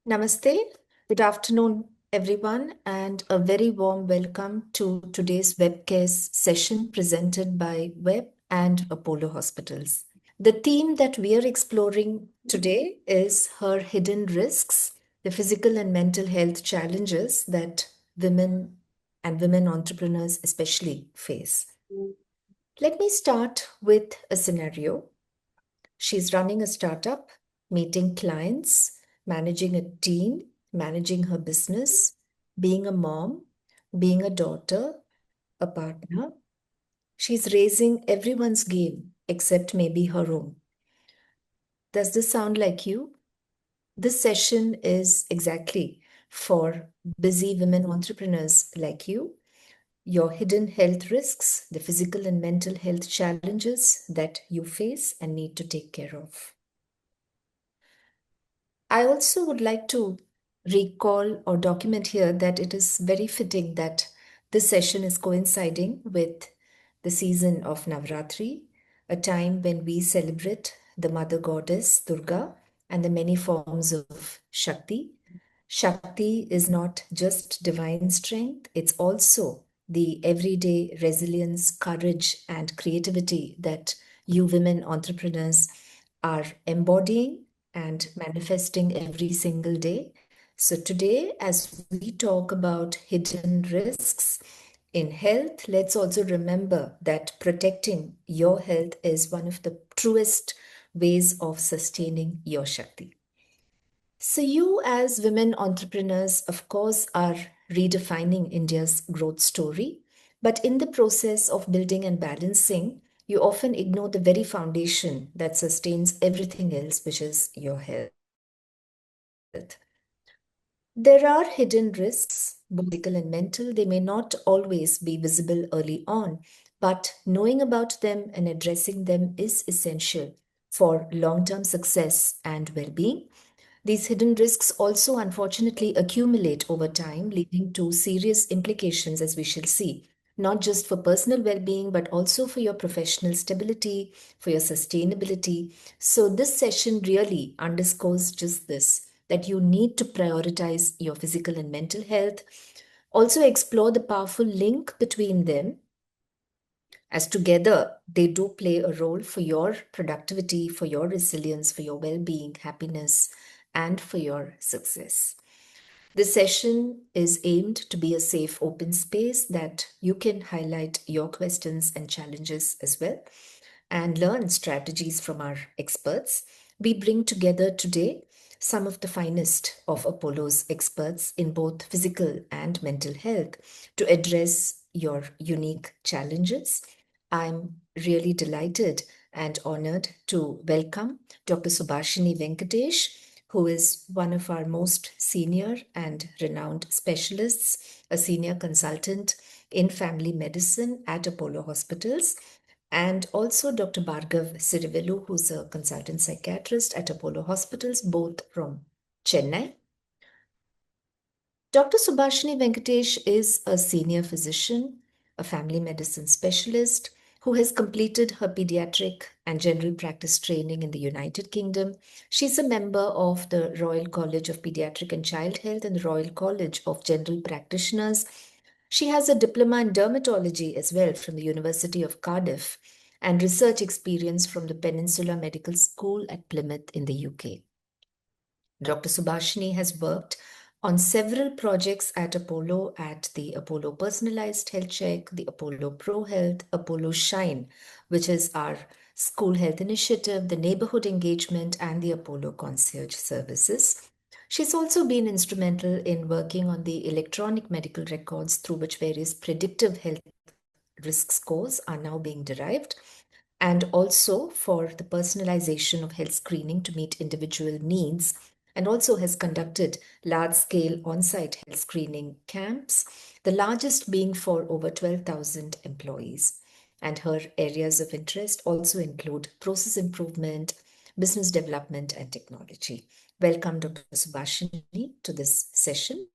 Namaste. Good afternoon, everyone, and a very warm welcome to today's webcast session presented by Web and Apollo Hospitals. The theme that we are exploring today is her hidden risks, the physical and mental health challenges that women and women entrepreneurs especially face. Let me start with a scenario. She's running a startup, meeting clients, managing a team, managing her business, being a mom, being a daughter, a partner. She's raising everyone's game except maybe her own. Does this sound like you? This session is exactly for busy women entrepreneurs like you. Your hidden health risks, the physical and mental health challenges that you face and need to take care of. I also would like to recall or document here that it is very fitting that this session is coinciding with the season of Navratri, a time when we celebrate the mother goddess Durga and the many forms of Shakti. Shakti is not just divine strength, it's also the everyday resilience, courage, and creativity that you women entrepreneurs are embodying and manifesting every single day. So, today, as we talk about hidden risks in health, let's also remember that protecting your health is one of the truest ways of sustaining your Shakti. So, you as women entrepreneurs, of course, are redefining India's growth story. But in the process of building and balancing, you often ignore the very foundation that sustains everything else, which is your health. There are hidden risks, both physical and mental. They may not always be visible early on, but knowing about them and addressing them is essential for long term success and well being. These hidden risks also unfortunately accumulate over time, leading to serious implications, as we shall see, not just for personal well being, but also for your professional stability, for your sustainability. So, this session really underscores just this, that you need to prioritize your physical and mental health. Also, explore the powerful link between them, as together they do play a role for your productivity, for your resilience, for your well being, happiness, and for your success. This session is aimed to be a safe, open space that you can highlight your questions and challenges as well and learn strategies from our experts. We bring together today some of the finest of Apollo's experts in both physical and mental health to address your unique challenges. I'm really delighted and honored to welcome Dr. Subhashini Venkatesh, who is one of our most senior and renowned specialists, a senior consultant in family medicine at Apollo Hospitals, and also Dr. Bhargav Sirivelu, who's a consultant psychiatrist at Apollo Hospitals, both from Chennai. Dr. Subhashini Venkatesh is a senior physician, a family medicine specialist who has completed her pediatric and general practice training in the United Kingdom. She's a member of the Royal College of Pediatric and Child Health and the Royal College of General Practitioners. She has a diploma in dermatology as well from the University of Cardiff and research experience from the Peninsula Medical School at Plymouth in the UK. Dr. Subhashini has worked on several projects at Apollo, at the Apollo Personalized Health Check, the Apollo Pro Health, Apollo Shine, which is our school health initiative, the neighborhood engagement, and the Apollo Concierge Services. She's also been instrumental in working on the electronic medical records through which various predictive health risk scores are now being derived, and also for the personalization of health screening to meet individual needs, and also has conducted large-scale on-site health screening camps, the largest being for over 12,000 employees. And her areas of interest also include process improvement, business development, and technology. Welcome, Dr. Subhashini, to this session.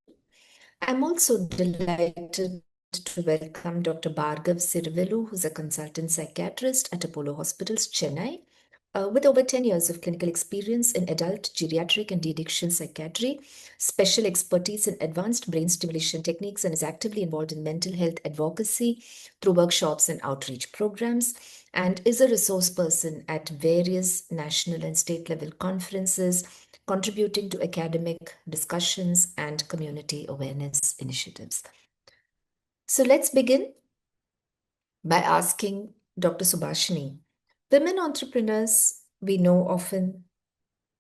I'm also delighted to welcome Dr. Bhargav Sirivelu, who's a consultant psychiatrist at Apollo Hospitals, Chennai, With over 10 years of clinical experience in adult, geriatric, and de-addiction psychiatry, special expertise in advanced brain stimulation techniques, and is actively involved in mental health advocacy through workshops and outreach programs, and is a resource person at various national and state level conferences, contributing to academic discussions and community awareness initiatives. So let's begin by asking Dr. Subhashini. Women entrepreneurs, we know, often,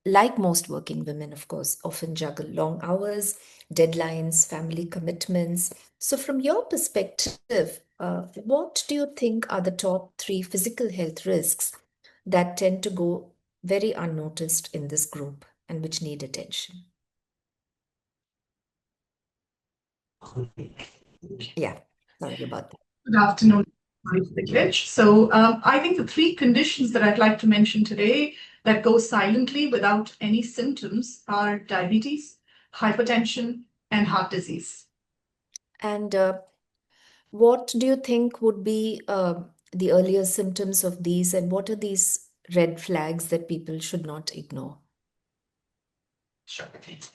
like most working women, of course, often juggle long hours, deadlines, family commitments. So, from your perspective, what do you think are the top three physical health risks that tend to go very unnoticed in this group and which need attention? Yeah, sorry about that. Good afternoon. Sorry for the glitch. I think the three conditions that I'd like to mention today that go silently without any symptoms are diabetes, hypertension, and heart disease. And what do you think would be the earlier symptoms of these, and what are these red flags that people should not ignore? Sure.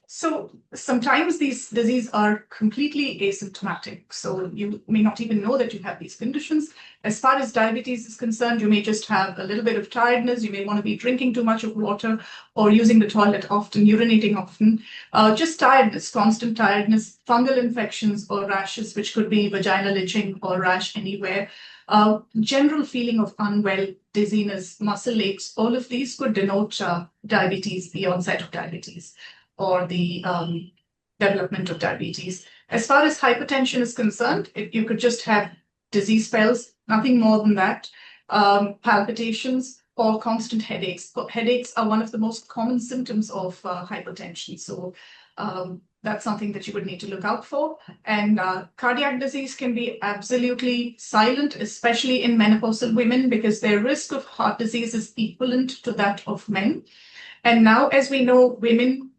So sometimes these diseases are completely asymptomatic. So you may not even know that you have these conditions. As far as diabetes is concerned, you may just have a little bit of tiredness. You may want to be drinking too much of water or using the toilet often, urinating often. Just tiredness, constant tiredness, fungal infections or rashes, which could be vaginal itching or rash anywhere. General feeling of unwell, dizziness, muscle aches, all of these could denote diabetes, the onset of diabetes, or the development of diabetes. As far as hypertension is concerned, you could just have disease spells, nothing more than that, palpitations, or constant headaches. Headaches are one of the most common symptoms of hypertension. So that's something that you would need to look out for. And cardiac disease can be absolutely silent, especially in menopausal women, because their risk of heart disease is equivalent to that of men. And now, as we know, women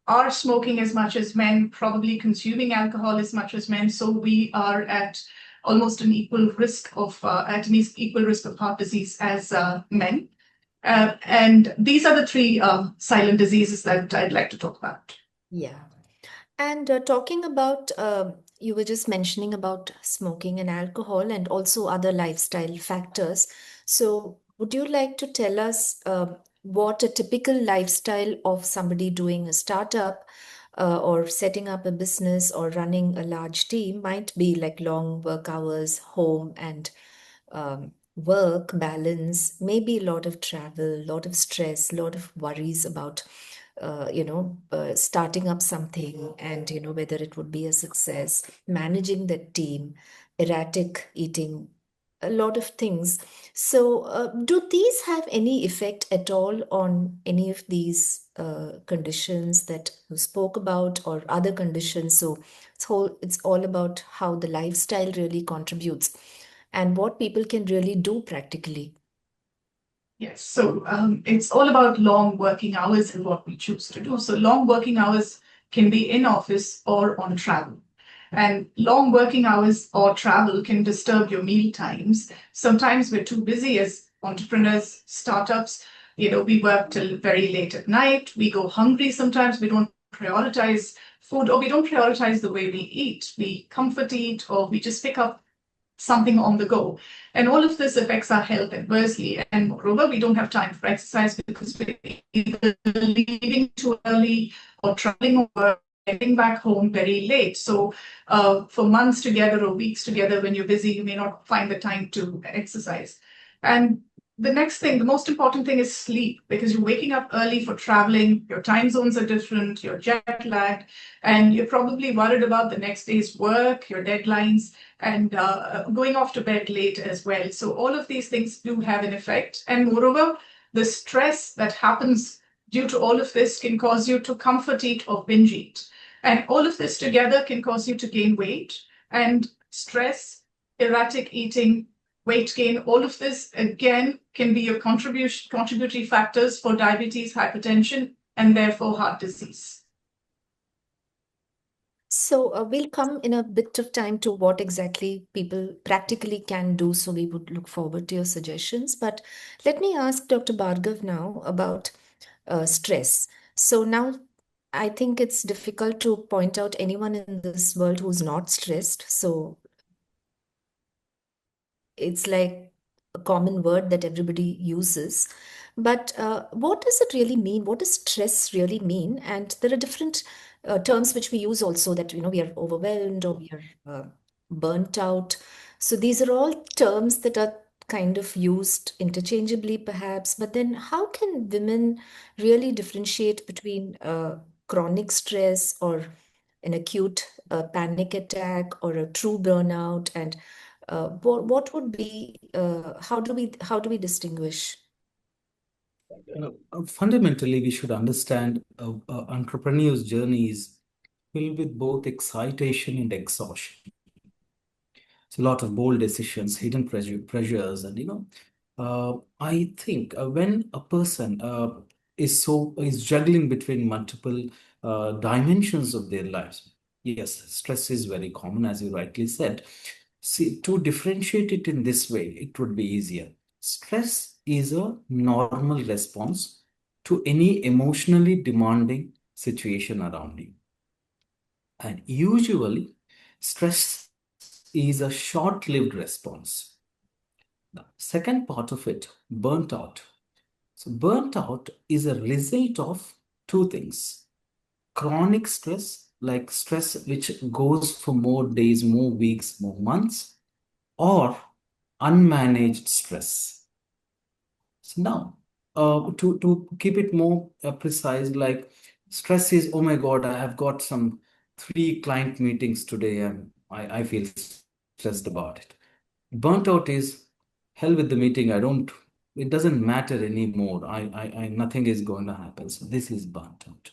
are smoking as much as men, probably consuming alcohol as much as men. So we are at almost an equal risk of heart disease as men. And these are the three silent diseases that I'd like to talk about. Yeah. And talking about, you were just mentioning about smoking and alcohol and also other lifestyle factors. So, would you like to tell us what a typical lifestyle of somebody doing a startup or setting up a business or running a large team might be, like long work hours, home and work balance, maybe a lot of travel, a lot of stress, a lot of worries about starting up something and, whether it would be a success, managing the team, erratic eating, a lot of things. So, do these have any effect at all on any of these conditions that you spoke about or other conditions? So, it's all about how the lifestyle really contributes and what people can really do practically. Yes, so it's all about long working hours and what we choose to do. So long working hours can be in office or on travel. And long working hours or travel can disturb your meal times. Sometimes we're too busy as entrepreneurs, startups. We work till very late at night. We go hungry sometimes. We don't prioritize food, or we don't prioritize the way we eat. We comfort eat, or we just pick up something on the go. And all of this affects our health adversely. And moreover, we don't have time for exercise because we're either leaving too early or traveling or getting back home very late. So for months together or weeks together, when you're busy, you may not find the time to exercise. And the next thing, the most important thing is sleep, because you're waking up early for traveling, your time zones are different, you're jet lagged, and you're probably worried about the next day's work, your deadlines, and going off to bed late as well. So all of these things do have an effect. And moreover, the stress that happens due to all of this can cause you to comfort eat or binge eat. And all of this together can cause you to gain weight. And stress, erratic eating, weight gain, all of this again can be your contributory factors for diabetes, hypertension, and therefore heart disease. So we'll come in a bit of time to what exactly people practically can do. So we would look forward to your suggestions. But let me ask Dr. Bhargav now about stress. So now I think it's difficult to point out anyone in this world who's not stressed. So it's like a common word that everybody uses. But what does it really mean? What does stress really mean? And there are different terms which we use also that, we are overwhelmed or we are burnt out. So these are all terms that are kind of used interchangeably, perhaps. But then how can women really differentiate between chronic stress or an acute panic attack or a true burnout? And what would be how do we distinguish? Fundamentally, we should understand entrepreneur's journey is filled with both excitation and exhaustion. It's a lot of bold decisions, hidden pressures, and I think when a person is juggling between multiple dimensions of their lives, yes, stress is very common, as you rightly said. See, to differentiate it in this way, it would be easier. Stress is a normal response to any emotionally demanding situation around you. And usually, stress is a short lived response. The second part of it, burnt out. So, burnt out is a result of two things: chronic stress, like stress which goes for more days, more weeks, more months, or unmanaged stress. So now, to keep it more precise, like stress is, oh my God, I have got some 3 client meetings today and I feel stressed about it. Burnt out is, hell with the meeting. It doesn't matter anymore. Nothing is going to happen. So this is burnt out.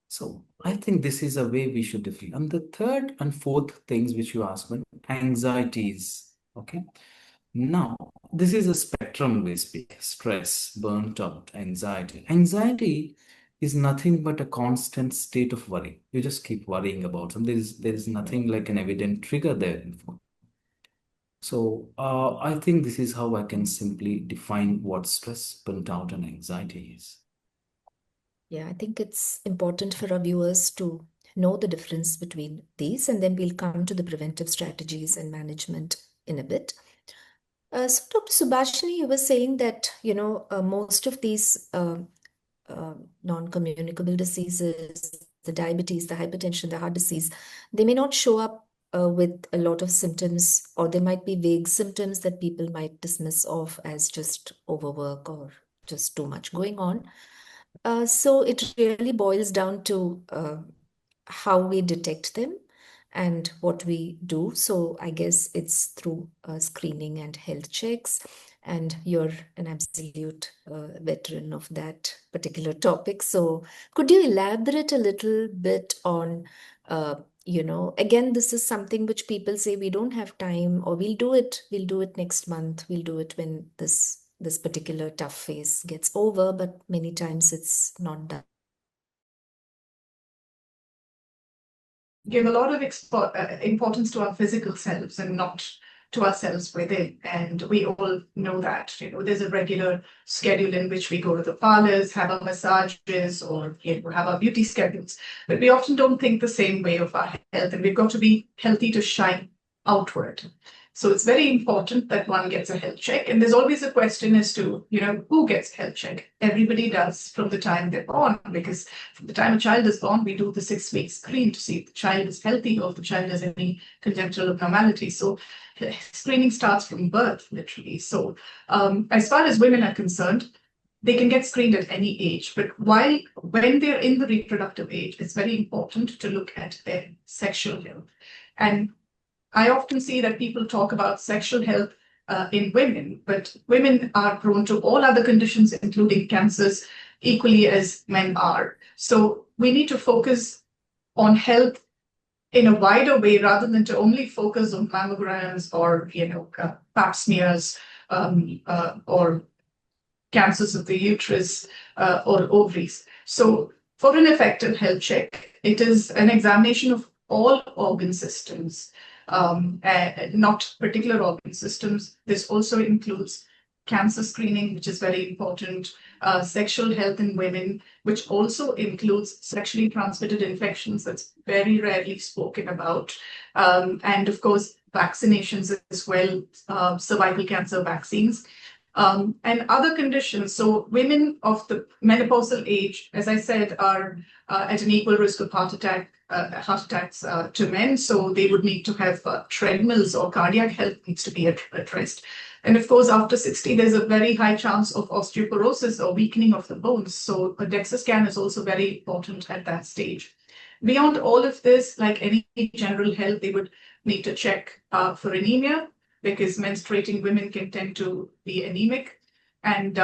So I think this is a way we should define. And the third and fourth things which you asked me, anxieties. Okay. Now, this is a spectrum we speak: stress, burnt out, anxiety. Anxiety is nothing but a constant state of worry. You just keep worrying about something. There is nothing like an evident trigger there. So I think this is how I can simply define what stress, burnt out, and anxiety is. Yeah, I think it's important for our viewers to know the difference between these, and then we'll come to the preventive strategies and management in a bit. So, Dr. Subhashini, you were saying that, most of these non-communicable diseases, the diabetes, the hypertension, the heart disease, they may not show up with a lot of symptoms, or there might be vague symptoms that people might dismiss off as just overwork or just too much going on. So it really boils down to how we detect them and what we do. So I guess it's through screening and health checks. And you're an absolute veteran of that particular topic. So could you elaborate a little bit on, again, this is something which people say we don't have time, or we'll do it next month, we'll do it when this particular tough phase gets over, but many times it's not done. Give a lot of importance to our physical selves and not to ourselves within. And we all know that, there's a regular schedule in which we go to the parlors, have our massages, or have our beauty schedules. But we often don't think the same way of our health, and we've got to be healthy to shine outward. So it's very important that one gets a health check. And there's always a question as to, who gets a health check? Everybody does from the time they're born, because from the time a child is born, we do the 6-week screen to see if the child is healthy or if the child has any congenital abnormality. So screening starts from birth, literally. So as far as women are concerned, they can get screened at any age, but when they're in the reproductive age, it's very important to look at their sexual health. And I often see that people talk about sexual health in women, but women are prone to all other conditions, including cancers, equally as men are. So we need to focus on health in a wider way rather than to only focus on mammograms or pap smears or cancers of the uterus or ovaries. So for an effective health check, it is an examination of all organ systems, not particular organ systems. This also includes cancer screening, which is very important, sexual health in women, which also includes sexually transmitted infections that's very rarely spoken about, and of course, vaccinations as well, cervical cancer vaccines. And other conditions. So women of the menopausal age, as I said, are at an equal risk of heart attacks to men. So they would need to have treadmills, or cardiac health needs to be addressed. And of course, after 60, there's a very high chance of osteoporosis or weakening of the bones. So a DEXA scan is also very important at that stage. Beyond all of this, like any general health, they would need to check for anemia, because menstruating women can tend to be anemic, and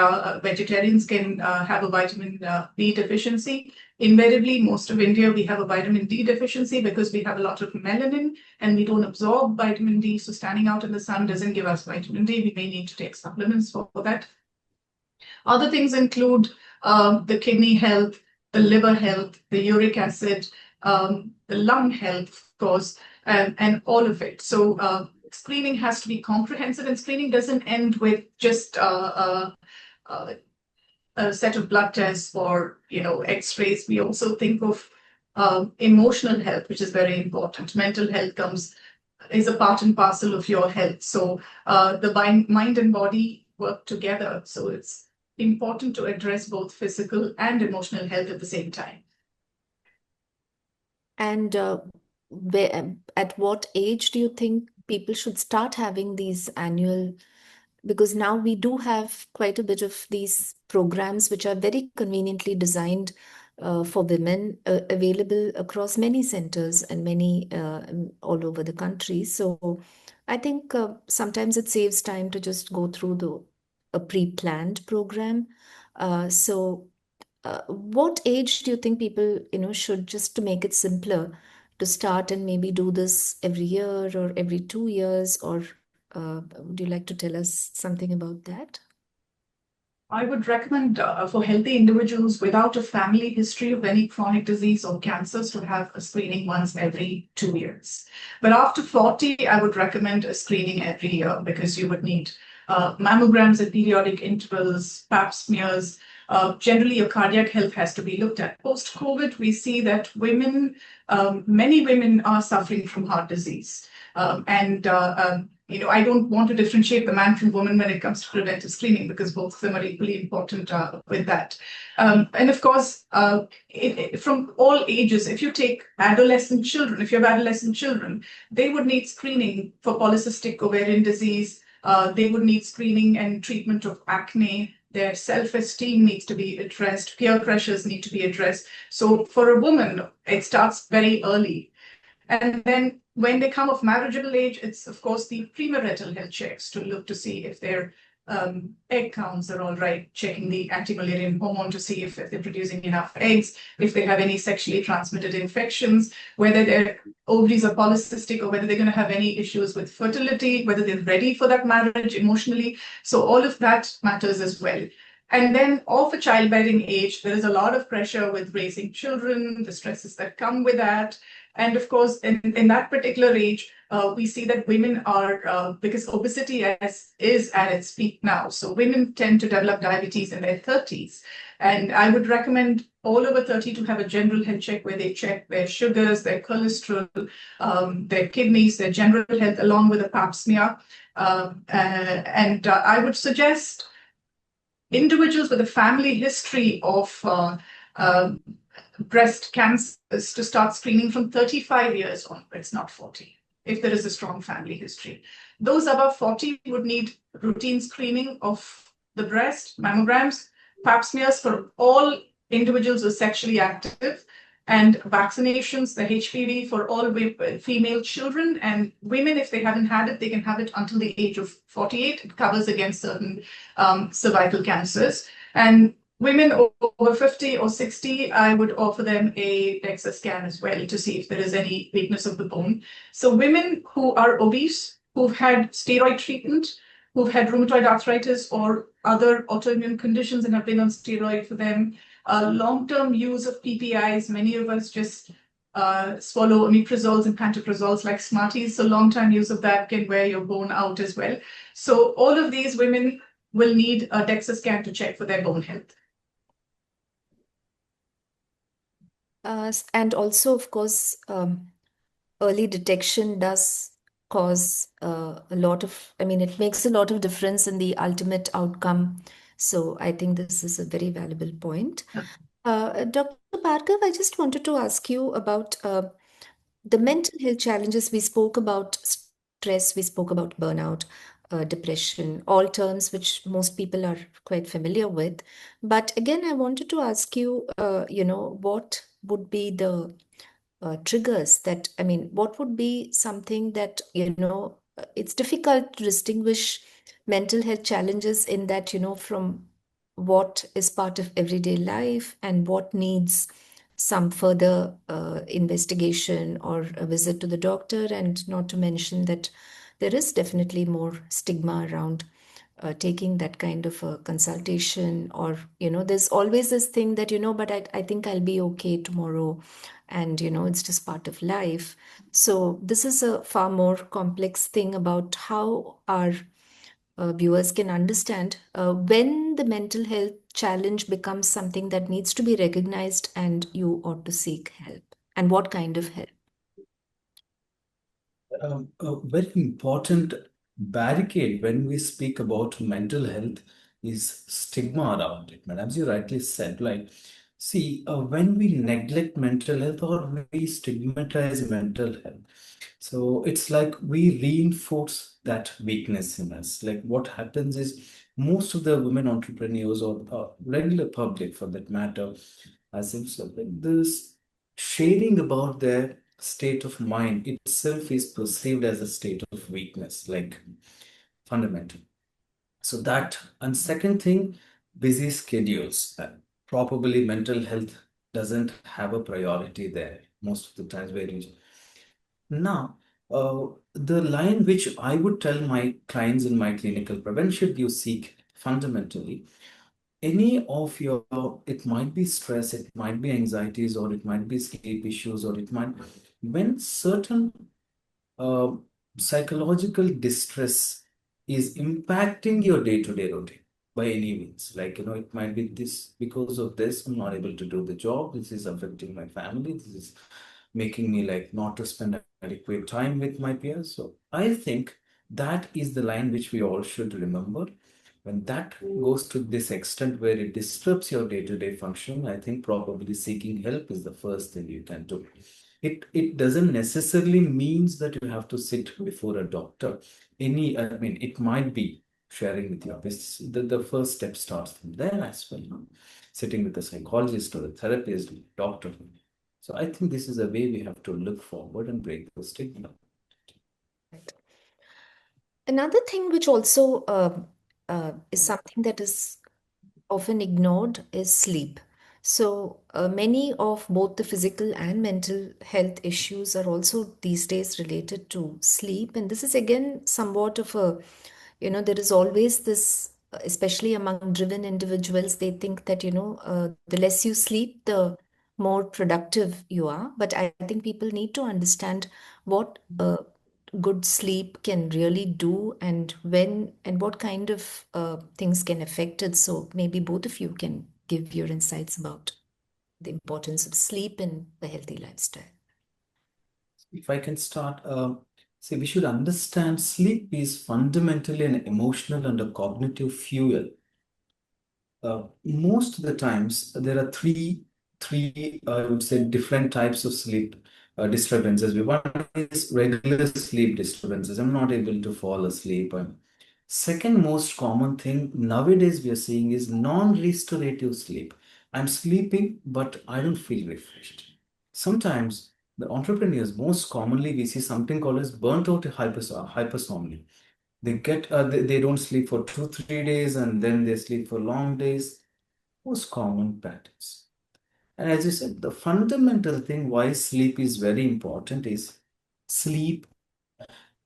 vegetarians can have a vitamin B deficiency. Invariably, most of India, we have a vitamin D deficiency because we have a lot of melanin and we don't absorb vitamin D. So standing out in the sun doesn't give us vitamin D. We may need to take supplements for that. Other things include the kidney health, the liver health, the uric acid, the lung health, of course, and all of it. So screening has to be comprehensive, and screening doesn't end with just a set of blood tests or X-rays. We also think of emotional health, which is very important. Mental health is a part and parcel of your health. So the mind and body work together. So it's important to address both physical and emotional health at the same time. And at what age do you think people should start having these annual? Because now we do have quite a bit of these programs which are very conveniently designed for women, available across many centers and many all over the country. So I think sometimes it saves time to just go through a pre-planned program. What age do you think people, should, just to make it simpler, to start and maybe do this every year or every 2 years? Or would you like to tell us something about that? I would recommend for healthy individuals without a family history of any chronic disease or cancers to have a screening once every 2 years. But after 40, I would recommend a screening every year, because you would need mammograms at periodic intervals, pap smears. Generally, your cardiac health has to be looked at. Post-COVID, we see that many women are suffering from heart disease. I don't want to differentiate the man from woman when it comes to preventive screening, because both of them are equally important with that. And of course, from all ages, if you take adolescent children, if you have adolescent children, they would need screening for polycystic ovarian disease. They would need screening and treatment of acne. Their self-esteem needs to be addressed. Peer pressures need to be addressed. So for a woman, it starts very early. And then when they come of marriageable age, it's of course the premarital health checks to look to see if their egg counts are all right, checking the anti-Mullerian hormone to see if they're producing enough eggs, if they have any sexually transmitted infections, whether their ovaries are polycystic, or whether they're going to have any issues with fertility, whether they're ready for that marriage emotionally. So all of that matters as well. And then of a childbearing age, there is a lot of pressure with raising children, the stresses that come with that. And of course, in that particular age, we see that women are, because obesity is at its peak now. So women tend to develop diabetes in their 30s. And I would recommend all over 30 to have a general health check, where they check their sugars, their cholesterol, their kidneys, their general health, along with a pap smear. I would suggest individuals with a family history of breast cancers to start screening from 35 years onwards, not 40, if there is a strong family history. Those above 40 would need routine screening of the breast, mammograms, pap smears for all individuals who are sexually active, and vaccinations, the HPV for all female children, and women, if they haven't had it, they can have it until the age of 48. It covers against certain cervical cancers. And women over 50 or 60, I would offer them a DEXA scan as well to see if there is any weakness of the bone. So women who are obese, who've had steroid treatment, who've had rheumatoid arthritis or other autoimmune conditions and have been on steroid for them, long-term use of PPIs, many of us just swallow omeprazoles and pantoprazoles like Smarties. So long-time use of that can wear your bone out as well. So all of these women will need a DEXA scan to check for their bone health. And also, of course, early detection does cause a lot of, I mean, it makes a lot of difference in the ultimate outcome. So I think this is a very valuable point. Dr. Bhargav, I just wanted to ask you about the mental health challenges. We spoke about stress, we spoke about burnout, depression, all terms which most people are quite familiar with. But again, I wanted to ask you, what would be the triggers that, I mean, what would be something that, it's difficult to distinguish mental health challenges in that, from what is part of everyday life and what needs some further investigation or a visit to the doctor, and not to mention that there is definitely more stigma around taking that kind of a consultation, or there's always this thing that but I think I'll be okay tomorrow, and it's just part of life. So this is a far more complex thing about how our viewers can understand when the mental health challenge becomes something that needs to be recognized and you ought to seek help, and what kind of help. A very important barricade when we speak about mental health is stigma around it, man. As you rightly said, like, see, when we neglect mental health or we stigmatize mental health, so it's like we reinforce that weakness in us. Like what happens is most of the women entrepreneurs or regular public for that matter, as if so, like this sharing about their state of mind itself is perceived as a state of weakness, like fundamental. So that, and second thing, busy schedules. Probably mental health doesn't have a priority there most of the times where you now, the line which I would tell my clients in my clinical prevention you seek fundamentally, any of your, it might be stress, it might be anxieties, or it might be sleep issues, or it might, when certain uh, psychological distress is impacting your day-to-day routine by any means. Like, it might be this, because of this, I'm not able to do the job. This is affecting my family. This is making me like not to spend adequate time with my peers. So I think that is the line which we all should remember. When that goes to this extent where it disrupts your day-to-day function, I think probably seeking help is the first thing you can do. It doesn't necessarily means that you have to sit before a doctor. I mean, it might be sharing with your business. The first step starts from there as well. Sitting with a psychologist or a therapist, doctor. So I think this is a way we have to look forward and break the stigma. Right. Another thing which also is something that is often ignored is sleep. So, many of both the physical and mental health issues are also these days related to sleep. And this is again somewhat of a, there is always this, especially among driven individuals, they think that, the less you sleep, the more productive you are. But I think people need to understand what good sleep can really do, and when and what kind of things can affect it. So maybe both of you can give your insights about the importance of sleep in a healthy lifestyle. If I can start, see, we should understand sleep is fundamentally an emotional and a cognitive fuel. Most of the times, there are three I would say different types of sleep disturbances. One is regular sleep disturbances. I'm not able to fall asleep. Second most common thing nowadays we are seeing is non-restorative sleep. I'm sleeping, but I don't feel refreshed. Sometimes the entrepreneurs, most commonly we see something called as burnt out hypersomnia. They don't sleep for 2 3 days and then they sleep for long days. Most common patterns. And as you said, the fundamental thing why sleep is very important is sleep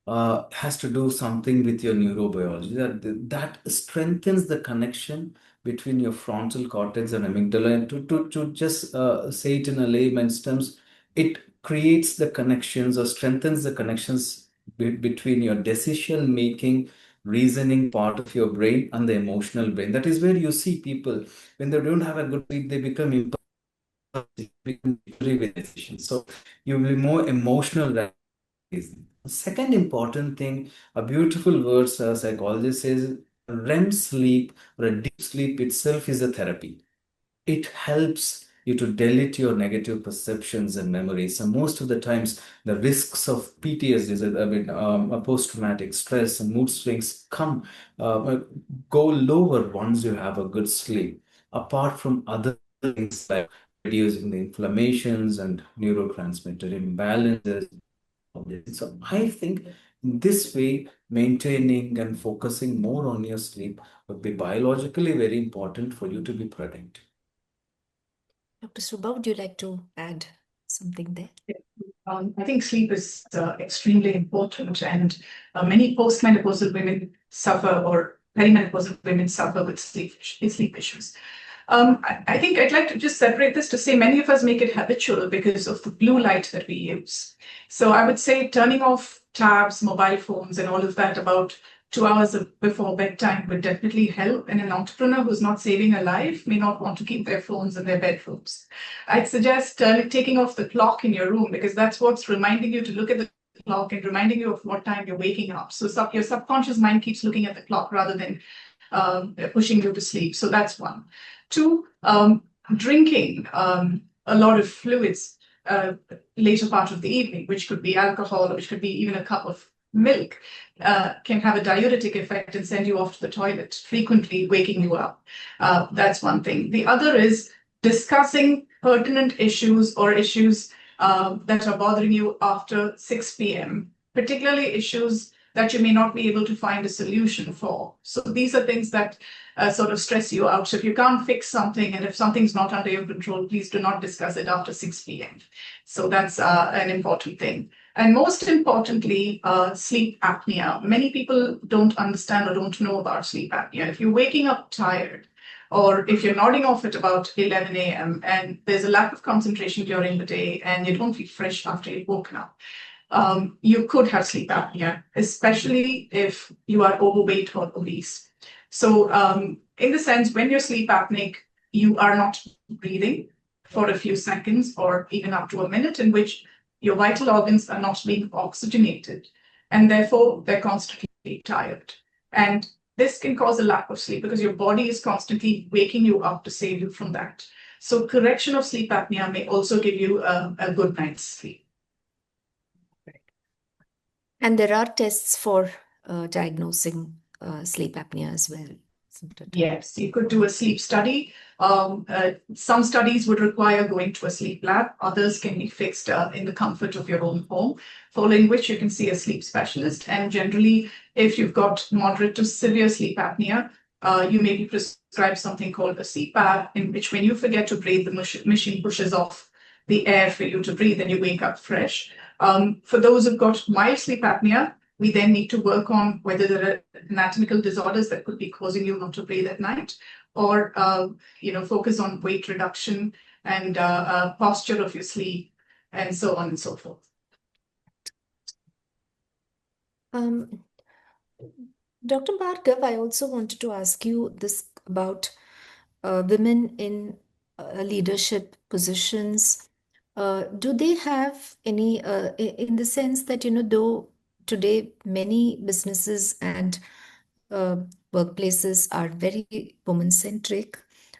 has to do something with your neurobiology. That strengthens the connection between your frontal cortex and amygdala. And to just say it in a layman's terms, it creates the connections or strengthens the connections between your decision making, reasoning part of your brain and the emotional brain. That is where you see people when they don't have a good sleep, they become impulsive, become jittery with decisions. So you will be more emotional rather than reasoning. Second important thing, a beautiful word psychologist says, REM sleep or a deep sleep itself is a therapy. It helps you to delete your negative perceptions and memories. And most of the times, the risks of PTSD, post-traumatic stress and mood swings go lower once you have a good sleep. Apart from other things like reducing the inflammations and neurotransmitter imbalances. So I think this way, maintaining and focusing more on your sleep would be biologically very important for you to be productive. Dr. Subha, would you like to add something there? I think sleep is extremely important, and many postmenopausal women suffer, or perimenopausal women suffer with sleep issues. I think I'd like to just separate this to say many of us make it habitual because of the blue light that we use. So I would say turning off tabs, mobile phones, and all of that about 2 hours before bedtime would definitely help. And an entrepreneur who's not saving a life may not want to keep their phones in their bedrooms. I'd suggest taking off the clock in your room, because that's what's reminding you to look at the clock and reminding you of what time you're waking up. So your subconscious mind keeps looking at the clock rather than pushing you to sleep. So that's one. Two, drinking a lot of fluids later part of the evening, which could be alcohol, or which could be even a cup of milk, can have a diuretic effect and send you off to the toilet, frequently waking you up. That's one thing. The other is discussing pertinent issues or issues that are bothering you after 6 p.m., particularly issues that you may not be able to find a solution for. So these are things that sort of stress you out. So if you can't fix something, and if something's not under your control, please do not discuss it after 6 p.m. So that's an important thing. And most importantly, sleep apnea. Many people don't understand or don't know about sleep apnea. If you're waking up tired, or if you're nodding off at about 11 a.m. and there's a lack of concentration during the day and you don't feel fresh after you've woken up, you could have sleep apnea, especially if you are overweight or obese. So in the sense, when you're sleep apneic, you are not breathing for a few seconds or even up to a minute, in which your vital organs are not being oxygenated, and therefore they're constantly tired. And this can cause a lack of sleep because your body is constantly waking you up to save you from that. So correction of sleep apnea may also give you a good night's sleep. And there are tests for diagnosing sleep apnea as well. Yes, you could do a sleep study. Some studies would require going to a sleep lab. Others can be fixed in the comfort of your own home, following which you can see a sleep specialist. And generally, if you've got moderate to severe sleep apnea, you may be prescribed something called a CPAP, in which when you forget to breathe, the machine pushes off the air for you to breathe and you wake up fresh. For those who've got mild sleep apnea, we then need to work on whether there are anatomical disorders that could be causing you not to breathe at night, or focus on weight reduction and posture of your sleep, and so on and so forth. Dr. Bhargav, I also wanted to ask you this about women in leadership positions. Do they have any, in the sense that, though today many businesses and uh, workplaces are very woman-centric,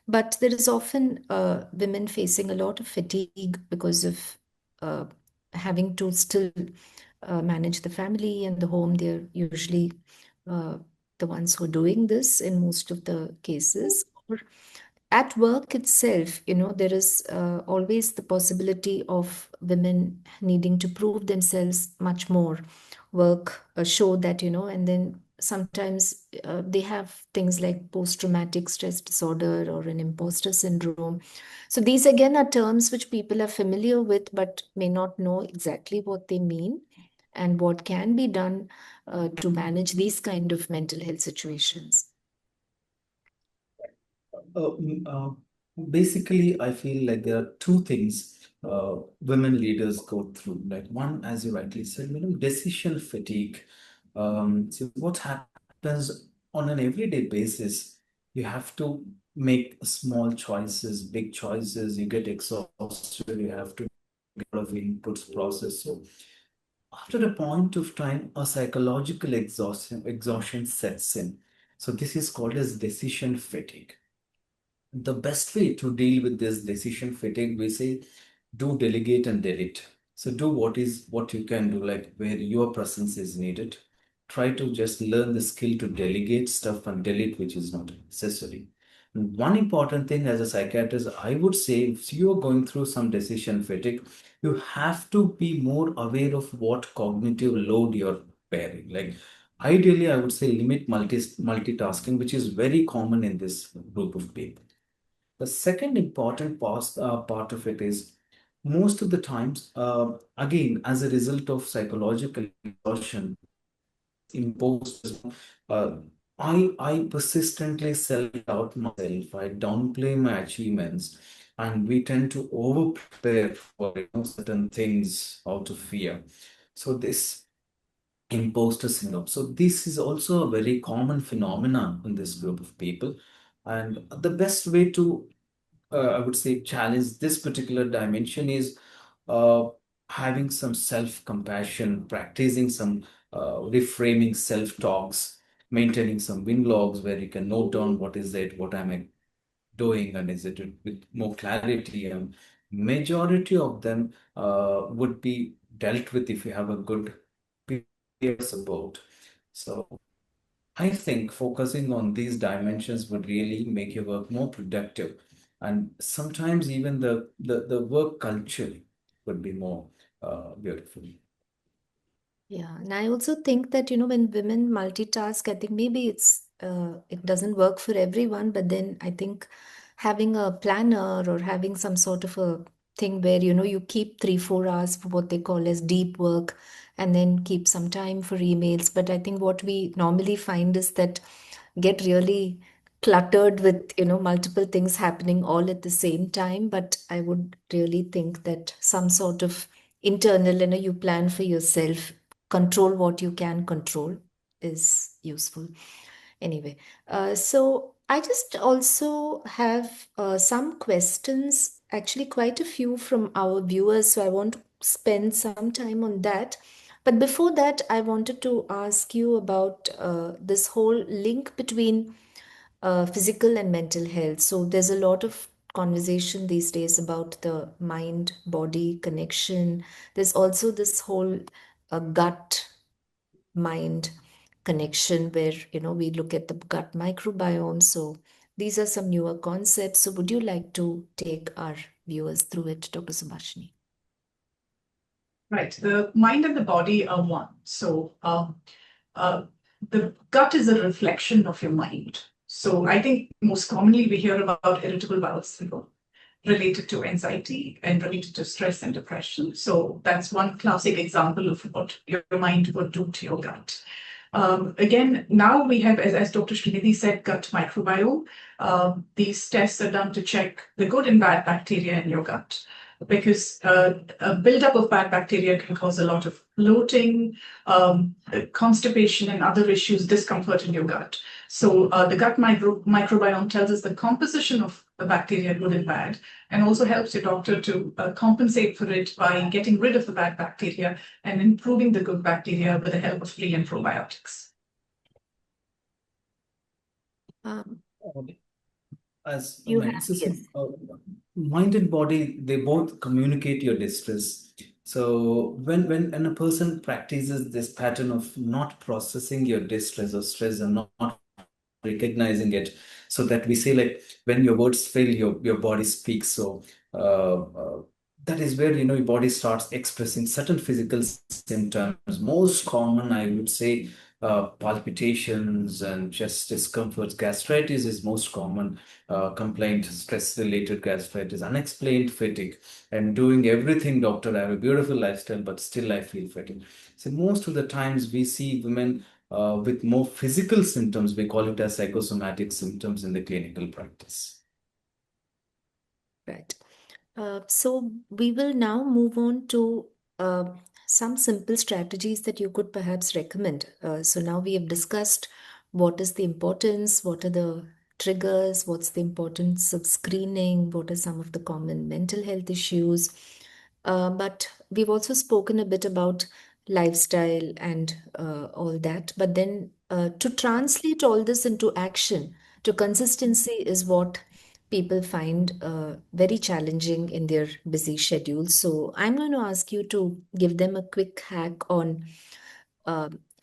but there is often women facing a lot of fatigue because of uh, having to still manage the family and the home. They're usually uh, the ones who are doing this in most of the cases. Or at work itself, there is always the possibility of women needing to prove themselves much more, work, show that, and then sometimes they have things like post-traumatic stress disorder or an imposter syndrome. So these again are terms which people are familiar with but may not know exactly what they mean and what can be done to manage these kind of mental health situations. Uh, mm, uh, Basically, I feel like there are two things women leaders go through. Like one, as you rightly said, decision fatigue. So what happens on an everyday basis? You have to make small choices, big choices. You get exhausted. You have to get a lot of inputs process. So after a point of time, a psychological exhaustion sets in. So this is called as decision fatigue. The best way to deal with this decision fatigue, we say, do delegate and delete. So do what you can do, like where your presence is needed. Try to just learn the skill to delegate stuff and delete which is not necessary. And one important thing as a psychiatrist, I would say, if you are going through some decision fatigue, you have to be more aware of what cognitive load you're bearing. Like ideally, I would say limit multitasking, which is very common in this group of people. The second important part of it is most of the times, again, as a result of psychological exhaustion, imposed. Uh, I persistently self-doubt myself. I downplay my achievements, and we tend to over-prepare for certain things out of fear. So this imposter syndrome. So this is also a very common phenomenon in this group of people, and the best way to I would say, challenge this particular dimension is uh, having some self compassion, practicing some reframing self talks, maintaining some win logs where you can note down what is it, what am I doing, and is it with more clarity. And majority of them would be dealt with if you have a good peer support. So I think focusing on these dimensions would really make your work more productive. And sometimes even the work culture would be more beautiful. Yeah, and I also think that, when women multitask, I think maybe it doesn't work for everyone, but then I think having a planner or having some sort of a thing where, you keep 3, 4 hours for what they call as deep work and then keep some time for emails. But I think what we normally find is that get really cluttered with, multiple things happening all at the same time. But I would really think that some sort of internal, you plan for yourself, control what you can control is useful. Anyway, so I just also have some questions, actually quite a few from our viewers, so I want to spend some time on that. But before that, I wanted to ask you about this whole link between physical and mental health. So there's a lot of conversation these days about the mind body connection. There's also this whole gut mind connection where we look at the gut microbiome. So these are some newer concepts. So would you like to take our viewers through it, Dr. Subhashini? Right. The mind and the body are one. So uh, the gut is a reflection of your mind. So I think most commonly we hear about irritable bowel syndrome related to anxiety and related to stress and depression. So that's one classic example of what your mind would do to your gut. Again, now we have, as Dr. Srinidhi said, gut microbiome. These tests are done to check the good and bad bacteria in your gut because a buildup of bad bacteria can cause a lot of bloating, constipation, and other issues, discomfort in your gut. So the gut microbiome tells us the composition of the bacteria, good and bad, and also helps your doctor to compensate for it by getting rid of the bad bacteria and improving the good bacteria with the help of pre and probiotics. Um, As a you have, yes. medicine, mind and body, they both communicate your distress. So when a person practices this pattern of not processing your distress or stress and not recognizing it, so that we say, like, when your words fail, your body speaks. So that is where your body starts expressing certain physical symptoms. Most common, I would say, palpitations and chest discomforts. Gastritis is most common complaint. Stress related gastritis, unexplained fatigue. I'm doing everything, doctor, I have a beautiful lifestyle, but still I feel fatigue. So most of the times we see women with more physical symptoms. We call it as psychosomatic symptoms in the clinical practice. Right. So we will now move on to uh, some simple strategies that you could perhaps recommend. So now we have discussed what is the importance, what are the triggers, what's the importance of screening, what are some of the common mental health issues. But we've also spoken a bit about lifestyle and all that. But then to translate all this into action, to consistency is what people find very challenging in their busy schedules. So I'm going to ask you to give them a quick hack on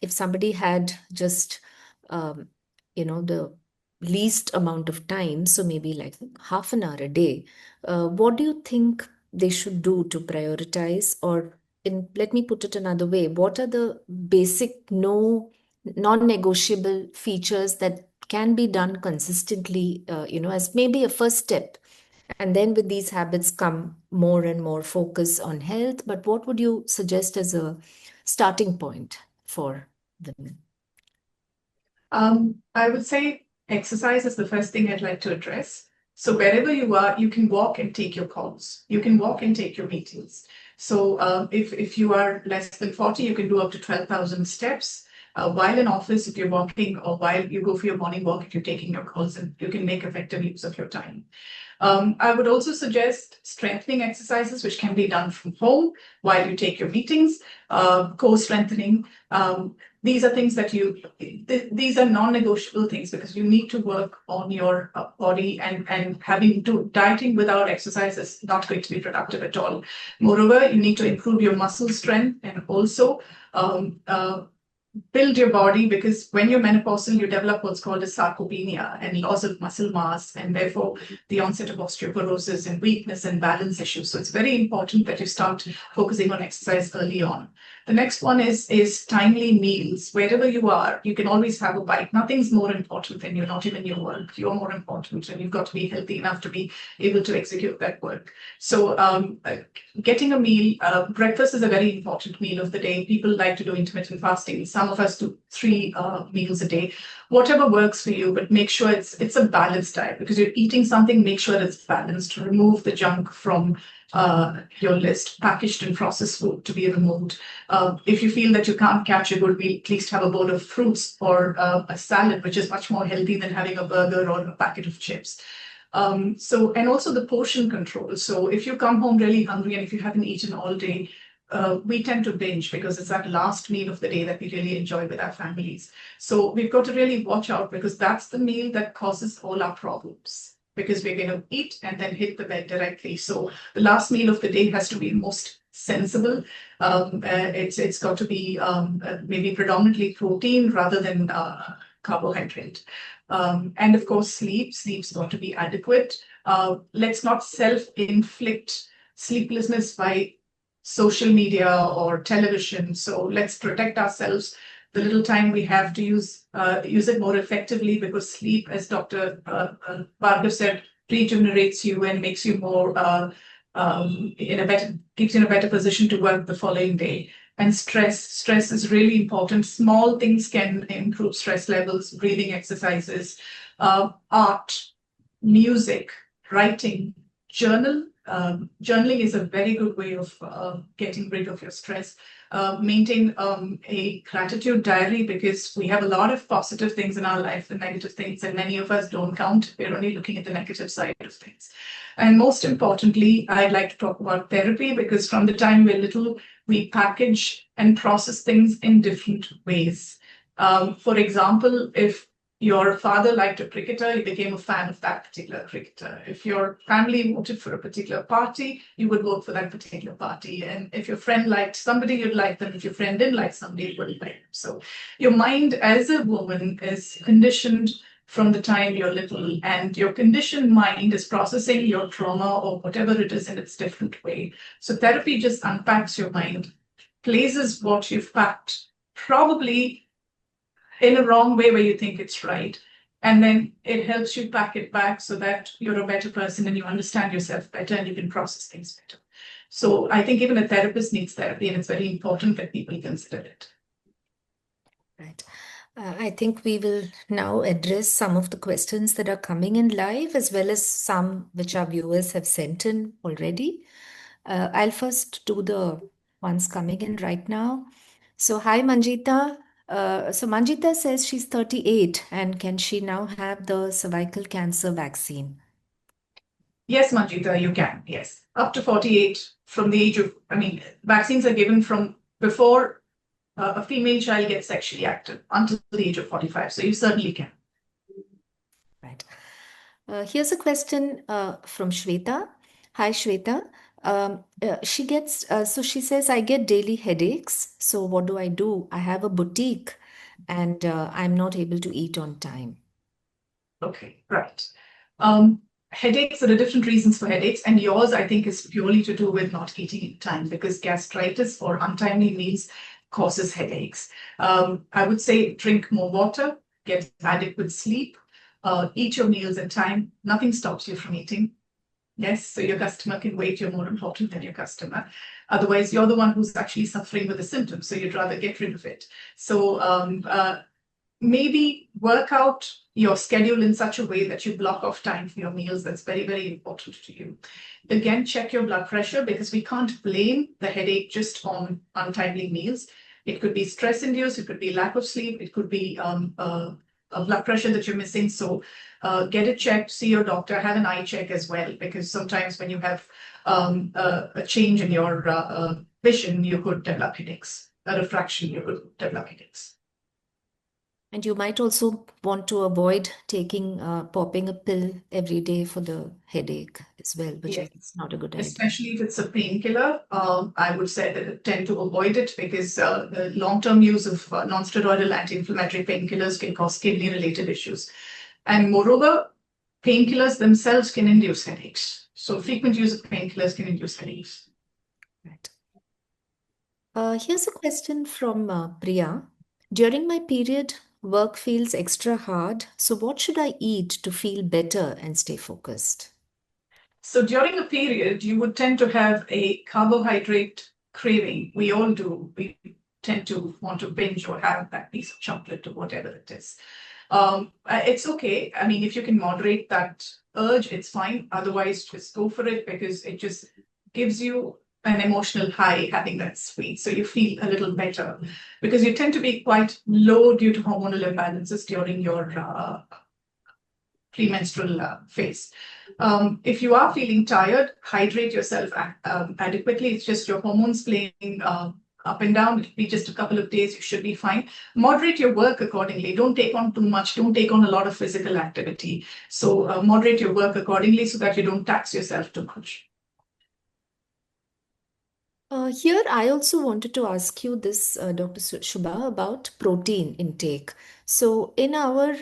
if somebody had just, um, the least amount of time, so maybe like half an hour a day, what do you think they should do to prioritize? Or let me put it another way, what are the basic non-negotiable features that can be done consistently, as maybe a first step? And then with these habits come more and more focus on health. But what would you suggest as a starting point for women? I would say exercise is the first thing I'd like to address. So wherever you are, you can walk and take your calls. You can walk and take your meetings. So if you are less than 40, you can do up to 12,000 steps. While in office, if you're walking, or while you go for your morning walk, if you're taking your calls, and you can make effective use of your time. I would also suggest strengthening exercises, which can be done from home while you take your meetings, core strengthening. These are things that these are non-negotiable things, because you need to work on your body, and having to dieting without exercise is not going to be productive at all. Moreover, you need to improve your muscle strength, and also um, uh, build your body, because when you're menopausal, you develop what's called a sarcopenia and loss of muscle mass, and therefore the onset of osteoporosis and weakness and balance issues. So it's very important that you start focusing on exercise early on. The next one is timely meals. Wherever you are, you can always have a bite. Nothing's more important than you, not even your work. You're more important, and you've got to be healthy enough to be able to execute that work. So getting a meal, breakfast is a very important meal of the day. People like to do intermittent fasting. Some of us do 3 meals a day. Whatever works for you, but make sure it's a balanced diet, because you're eating something. Make sure it's balanced. Remove the junk from your list. Packaged and processed food to be removed. If you feel that you can't catch a good meal, at least have a bowl of fruits or a salad, which is much more healthy than having a burger or a packet of chips. And also the portion control. So if you come home really hungry, and if you haven't eaten all day, we tend to binge, because it's that last meal of the day that we really enjoy with our families. So we've got to really watch out, because that's the meal that causes all our problems, because we're going to eat and then hit the bed directly. So the last meal of the day has to be most sensible. It's got to be maybe predominantly protein rather than carbohydrate. And of course, sleep's got to be adequate. Let's not self-inflict sleeplessness by social media or television. So let's protect ourselves. The little time we have to use it more effectively, because sleep, as Dr. Bhargav said, regenerates you and makes you more keeps you in a better position to work the following day. And stress is really important. Small things can improve stress levels. Breathing exercises, art, music, writing, journal. Journaling is a very good way of getting rid of your stress. Maintain a gratitude diary, because we have a lot of positive things in our life and negative things, and many of us don't count. We're only looking at the negative side of things. And most importantly, I'd like to talk about therapy, because from the time we're little, we package and process things in different ways. For example, if your father liked a cricketer, you became a fan of that particular cricketer. If your family voted for a particular party, you would vote for that particular party. And if your friend liked somebody, you'd like them. If your friend didn't like somebody, you wouldn't like them. So your mind as a woman is conditioned from the time you're little, and your conditioned mind is processing your trauma or whatever it is in its different way. So therapy just unpacks your mind, places what you've packed, probably in a wrong way where you think it's right. And then it helps you pack it back so that you're a better person and you understand yourself better and you can process things better. So I think even a therapist needs therapy, and it's very important that people consider it. Right. I think we will now address some of the questions that are coming in live, as well as some which our viewers have sent in already. I'll first do the ones coming in right now. So, hi Manjita. So, Manjita says she's 38 and can she now have the cervical cancer vaccine? Yes, Manjita, you can. Yes. Up to 48 from the age of, vaccines are given from before a female child gets sexually active until the age of 45. So you certainly can. Right. Here's a question from Shweta. Hi, Shweta. So she says, I get daily headaches. So what do I do? I have a boutique and I'm not able to eat on time. Okay, right. Headaches, there are different reasons for headaches, and yours, I think, is purely to do with not eating in time because gastritis or untimely meals causes headaches. I would say drink more water, get adequate sleep, eat your meals in time. Nothing stops you from eating. Yes, so your customer can wait. You're more important than your customer. Otherwise, you're the one who's actually suffering with the symptoms, so you'd rather get rid of it. So maybe work out your schedule in such a way that you block off time for your meals. That's very, very important to you. Again, check your blood pressure because we can't blame the headache just on untimely meals. It could be stress induced, it could be lack of sleep, it could be a blood pressure that you're missing. So get it checked, see your doctor, have an eye check as well, because sometimes when you have a change in your vision, you could develop headaches. A refraction, you could develop headaches. And you might also want to avoid popping a pill every day for the headache as well, which Yes. is not a good idea. Especially if it's a painkiller, I would say that tend to avoid it because the long-term use of non-steroidal anti-inflammatory painkillers can cause kidney-related issues. And moreover, painkillers themselves can induce headaches. So frequent use of painkillers can induce headaches. Right. Here's a question from Priya. During my period, work feels extra hard. So, what should I eat to feel better and stay focused? So during a period, you would tend to have a carbohydrate craving. We all do. We tend to want to binge or have that piece of chocolate or whatever it is. It's okay. I mean, if you can moderate that urge, it's fine. Otherwise, just go for it because it just gives you an emotional high having that sweet. So you feel a little better because you tend to be quite low due to hormonal imbalances during your premenstrual phase. If you are feeling tired, hydrate yourself adequately. It's just your hormones playing up and down. It'll be just a couple of days. You should be fine. Moderate your work accordingly. Don't take on too much. Don't take on a lot of physical activity. So moderate your work accordingly so that you don't tax yourself too much. Here, I also wanted to ask you this, Dr. Shubha, about protein intake. So, in our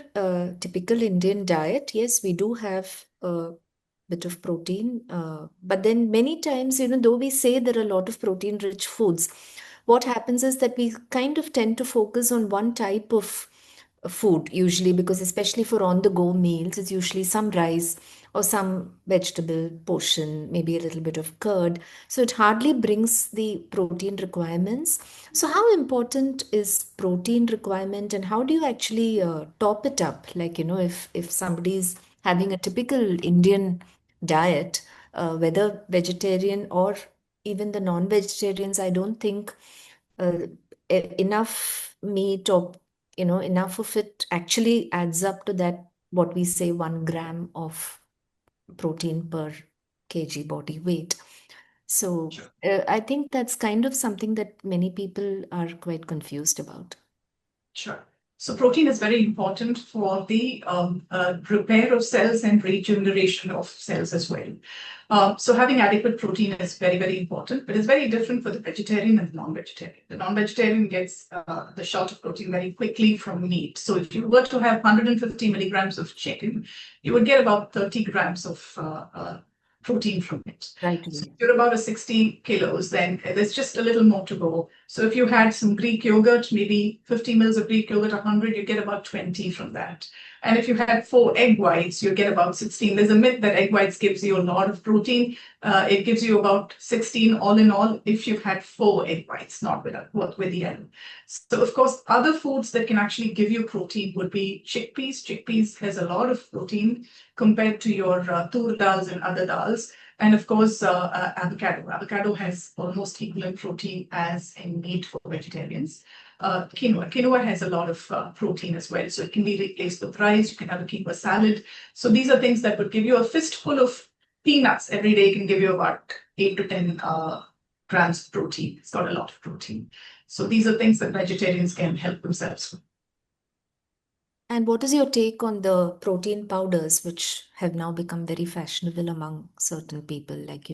typical Indian diet, yes, we do have a bit of protein, but then many times, though we say there are a lot of protein-rich foods, what happens is that we kind of tend to focus on one type of food usually, because especially for on-the-go meals, it's usually some rice or some vegetable portion, maybe a little bit of curd. So it hardly brings the protein requirements. So how important is protein requirement, and how do you actually top it up? Like, if somebody's having a typical Indian diet, whether vegetarian or even the non-vegetarians, I don't think uh, enough meat or enough of it actually adds up to that, what we say, 1 gram of protein per kg body weight. So Sure. I think that's kind of something that many people are quite confused about. Sure. So protein is very important for the repair of cells and regeneration of cells as well. So having adequate protein is very, very important, but it's very different for the vegetarian and the non-vegetarian. The non-vegetarian gets the shot of protein very quickly from meat. So if you were to have 150 milligrams of chicken, you would get about 30 grams of protein from it. Right. So if you're about a 60 kilos, then there's just a little more to go. So if you had some Greek yogurt, maybe 50 mils of Greek yogurt, 100, you get about 20 from that. And if you had 4 egg whites, you get about 16. There's a myth that egg whites gives you a lot of protein. It gives you about 16 all in all if you've had 4 egg whites, not with the yellow. So, of course, other foods that can actually give you protein would be chickpeas. Chickpeas has a lot of protein compared to your tur dals and other dals. And of course, avocado. Avocado has almost equal in protein as in meat for vegetarians. Quinoa. Quinoa has a lot of protein as well. So it can be replaced with rice. You can have a quinoa salad. So these are things that would give you a fistful of peanuts every day can give you about 8 to 10 grams of protein. It's got a lot of protein. So these are things that vegetarians can help themselves with. And what is your take on the protein powders, which have now become very fashionable among certain people? Like,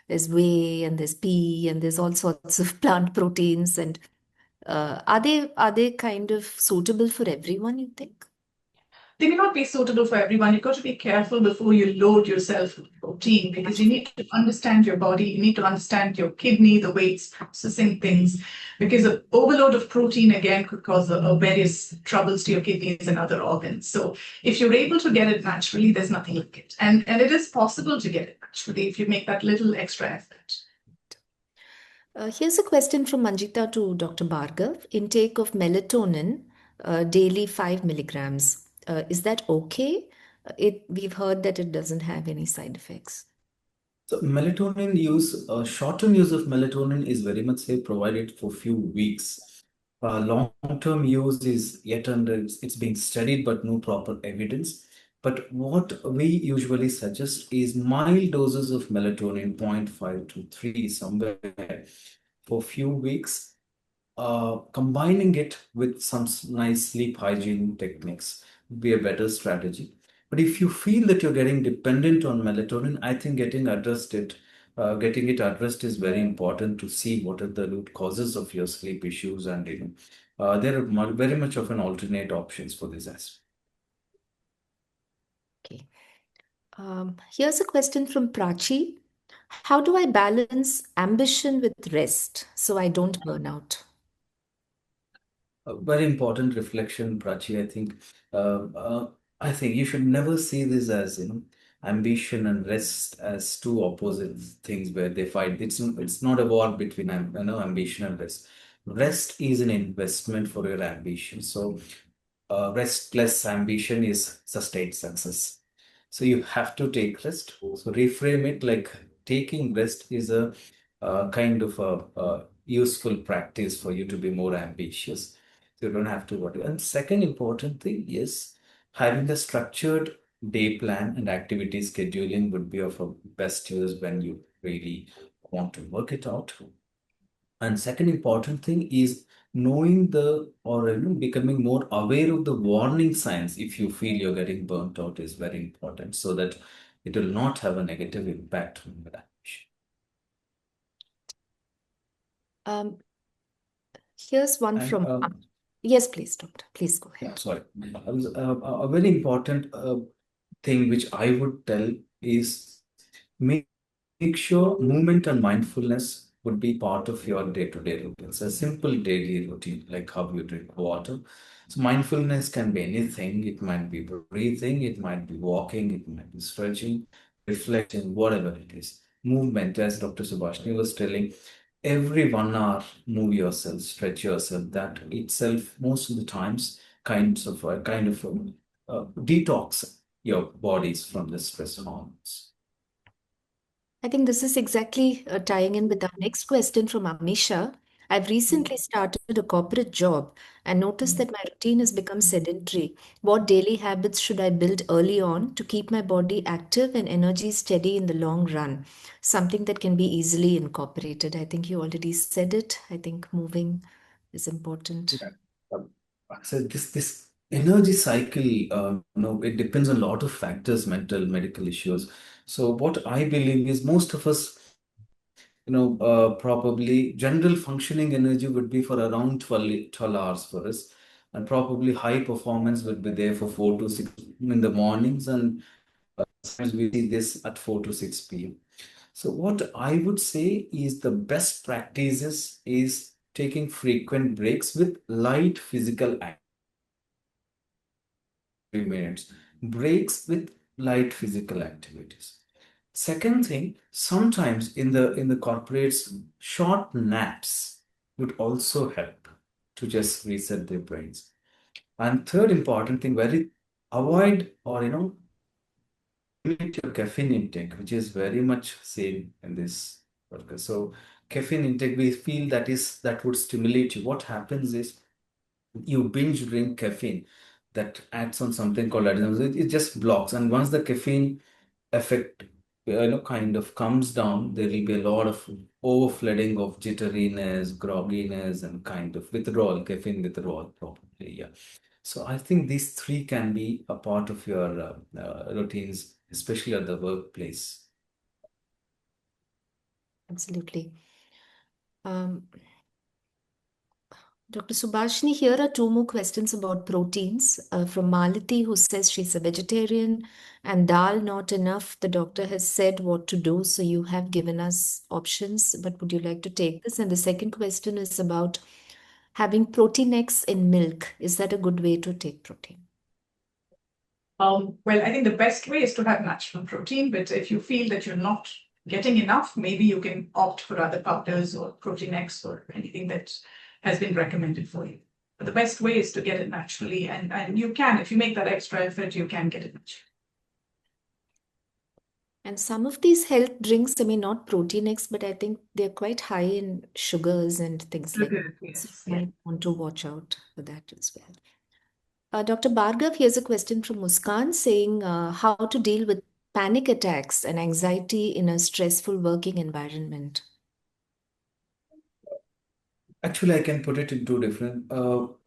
there's whey and there's pea and there's all sorts of plant proteins. And are they kind of suitable for everyone, you think? They may not be suitable for everyone. You've got to be careful before you load yourself with protein because you need to understand your body. You need to understand your kidney, the way it's processing things. Because an overload of protein, again, could cause various troubles to your kidneys and other organs. So if you're able to get it naturally, there's nothing like it. And it is possible to get it naturally if you make that little extra effort. Here's a question from Manjita to Dr. Bhargav. Intake of melatonin daily 5 milligrams. Is that okay? We've heard that it doesn't have any side effects. So melatonin use, short-term use of melatonin is very much safe, provided for few weeks. Long-term use is yet under, it's being studied, but no proper evidence. But what we usually suggest is mild doses of melatonin, 0.5 to 3 somewhere for few weeks, combining it with some nice sleep hygiene techniques would be a better strategy. But if you feel that you're getting dependent on melatonin, I think getting it addressed is very important to see what are the root causes of your sleep issues, and there are very much of an alternate options for this as Okay. Here's a question from Prachi. How do I balance ambition with rest so I don't burn out? a very important reflection, Prachi. I think you should never see this as ambition and rest as two opposite things where they fight. It's not a war between ambition and rest. Rest is an investment for your ambition. So restless ambition is sustained success. So you have to take rest. So reframe it like taking rest is a kind of a useful practice for you to be more ambitious. So you don't have to worry. And second important thing is having a structured day plan and activity scheduling would be of a best use when you really want to work it out. And second important thing is knowing becoming more aware of the warning signs if you feel you're getting burnt out is very important so that it will not have a negative impact on your ambition. Um, Here's one And from. Yes, please, doctor. Please go yeah, ahead. sorry. A very important thing which I would tell is make sure movement and mindfulness would be part of your day-to-day routine. It's a simple daily routine, like how you drink water. So mindfulness can be anything. It might be breathing, it might be walking, it might be stretching, reflecting, whatever it is. Movement, as Dr. Subhashini was telling, every 1 hour, move yourself, stretch yourself. That itself, most of the times, detox your bodies from the stress hormones. I think this is exactly tying in with our next question from Amisha. I've recently started a corporate job and noticed that my routine has become sedentary. What daily habits should I build early on to keep my body active and energy steady in the long run? Something that can be easily incorporated. I think you already said it. I think moving is important. Yeah. Um, So this energy cycle, it depends on a lot of factors, mental, medical issues. So what I believe is most of us, probably general functioning energy would be for around 12 hours for us. And probably high performance would be there for 4 to 6 in the mornings. And sometimes we see this at 4 to 6 p.m. So what I would say is the best practices is taking frequent breaks with light physical activity. 3 minutes breaks with light physical activities. Second thing, sometimes in the corporates, short naps would also help to just reset their brains. And third important thing, very avoid or limit your caffeine intake, which is very much same in this podcast. So caffeine intake, we feel that would stimulate you. What happens is you binge drink caffeine that acts on something called adrenaline. It just blocks, and once the caffeine effect kind of comes down, there will be a lot of overflooding of jitteriness, grogginess, and kind of withdrawal, caffeine withdrawal, probably. Yeah. So I think these three can be a part of your routines, especially at the workplace. Absolutely. Um, Dr. Subhashini, here are two more questions about proteins from Malati, who says she's a vegetarian and dal not enough. The doctor has said what to do, so you have given us options, but would you like to take this? And the second question is about having protein X in milk. Is that a good way to take protein? Well, I think the best way is to have natural protein, but if you feel that you're not getting enough, maybe you can opt for other powders or protein X or anything that has been recommended for you. But the best way is to get it naturally, and you can, if you make that extra effort, you can get it naturally. And some of these health drinks, I mean, not protein X, but I think they're quite high in sugars and things like that. Sugar, So yes, you yeah. might want to watch out for that as well. Dr. Bhargav, here's a question from Muskan saying how to deal with panic attacks and anxiety in a stressful working environment. Actually, I can put it in two different.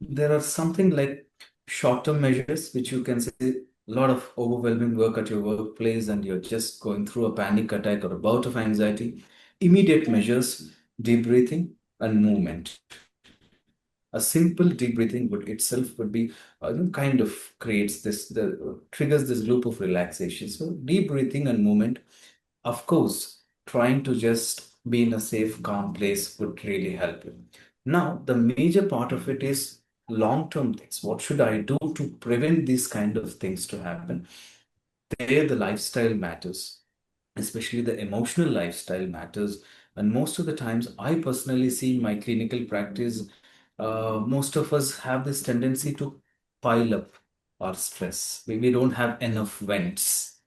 There are something like short-term measures, which you can say a lot of overwhelming work at your workplace, and you're just going through a panic attack or a bout of anxiety. Immediate measures, deep breathing and movement. A simple deep breathing would itself would be kind of creates the triggers this loop of relaxation. So deep breathing and movement, of course, trying to just be in a safe, calm place would really help you. Now, the major part of it is long-term things. What should I do to prevent these kind of things to happen? There, the lifestyle matters, especially the emotional lifestyle matters. And most of the times, I personally see in my clinical practice, most of us have this tendency to pile up our stress. We don't have enough vents,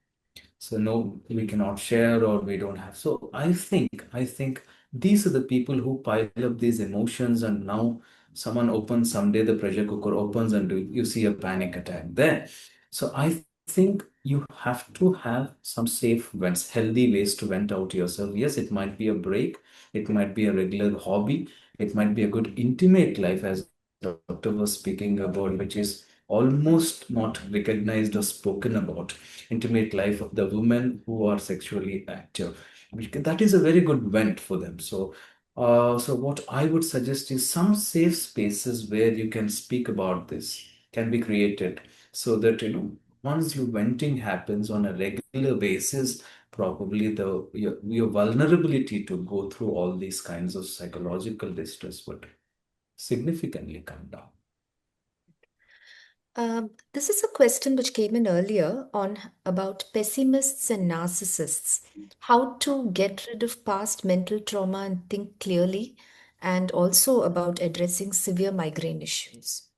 so no, we cannot share or we don't have. So I think these are the people who pile up these emotions, and now someone opens someday, the pressure cooker opens, and you see a panic attack there. So I think you have to have some safe vents, healthy ways to vent out yourself. Yes, it might be a break, it might be a regular hobby, it might be a good intimate life, as doctor was speaking about, which is almost not recognized or spoken about. Intimate life of the women who are sexually active, that is a very good vent for them. So what I would suggest is some safe spaces where you can speak about this can be created, so that once your venting happens on a regular basis, probably your vulnerability to go through all these kinds of psychological distress would significantly come down. This is a question which came in earlier on about pessimists and narcissists. How to get rid of past mental trauma and think clearly, and also about addressing severe migraine issues.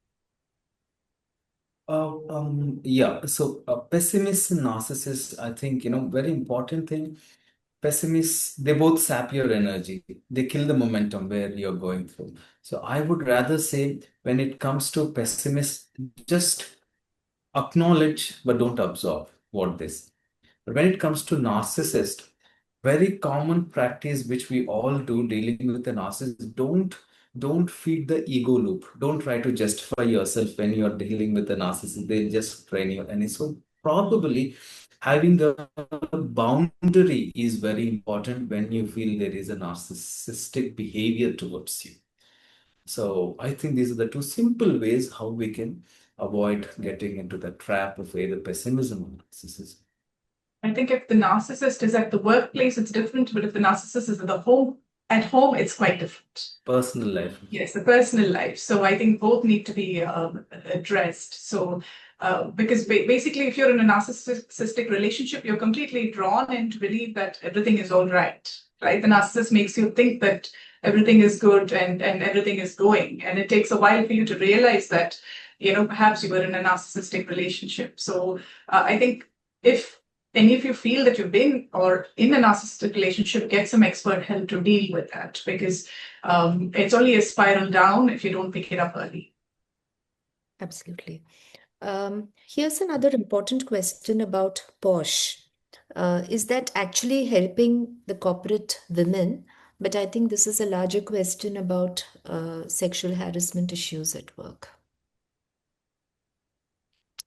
Yeah. So, pessimists and narcissists, I think, very important thing. Pessimists, they both sap your energy. They kill the momentum where you're going through. So, I would rather say when it comes to pessimists, just acknowledge but don't absorb what they say. But when it comes to narcissist, very common practice which we all do dealing with a narcissist, don't feed the ego loop. Don't try to justify yourself when you're dealing with a narcissist. They just train you. And so probably having a boundary is very important when you feel there is a narcissistic behavior towards you. So I think these are the two simple ways how we can avoid getting into the trap of either pessimism or narcissism. I think if the narcissist is at the workplace, it's different, but if the narcissist is at home, it's quite different. Personal life. Yes, the personal life. So I think both need to be addressed. So Because basically, if you're in a narcissistic relationship, you're completely drawn in to believe that everything is all right, right? The narcissist makes you think that everything is good and everything is going. And it takes a while for you to realize that, perhaps you were in a narcissistic relationship. So I think if any of you feel that you've been or in a narcissistic relationship, get some expert help to deal with that, because it's only a spiral down if you don't pick it up early. Absolutely. Here's another important question about Posh. Is that actually helping the corporate women? But I think this is a larger question about sexual harassment issues at work.